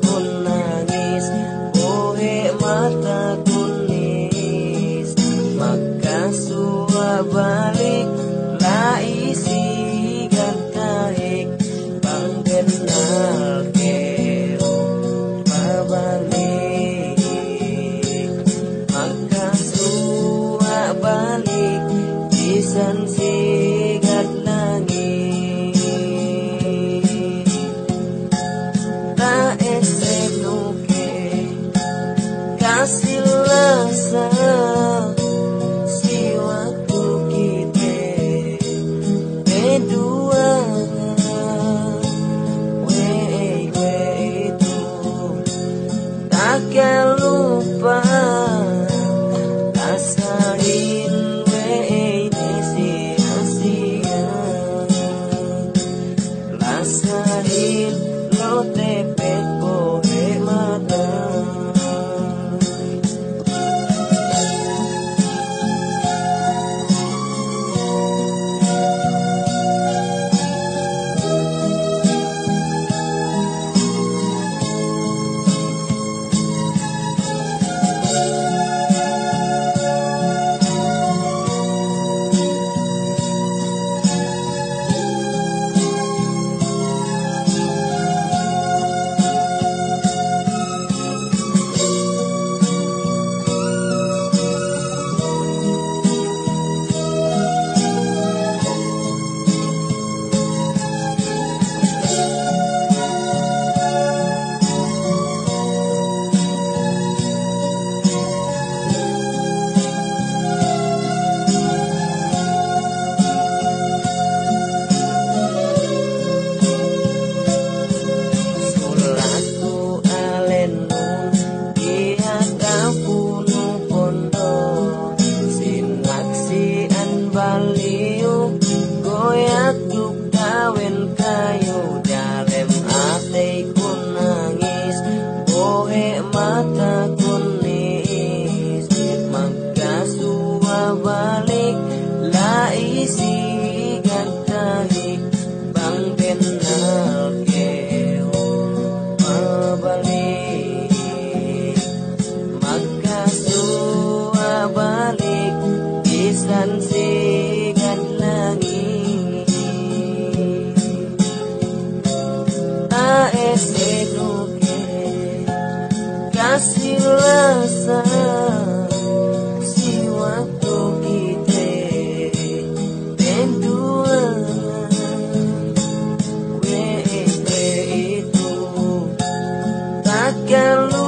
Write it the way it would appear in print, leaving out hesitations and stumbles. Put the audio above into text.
kun nangis, bohe mataku nis, maka sua balik la isi gantahik bang kenal keo babalik, maka sua balik pisan sigat langit. Ta esem nuke kasih lasa si waktu kita berdua, we itu takkan lupa rasain we ini sia-sia, rasain lo tepet bohe mata. Baliu goyak duk dawen kayu dalem ate ku nangis, bohe mata ku nis, maka sua balik la isi gantahik bang kenal keo mabalik, maka sua balik pisan sigat langit. Aese nuke kasih rasa si waktu kita berdua, we itu takkan lupa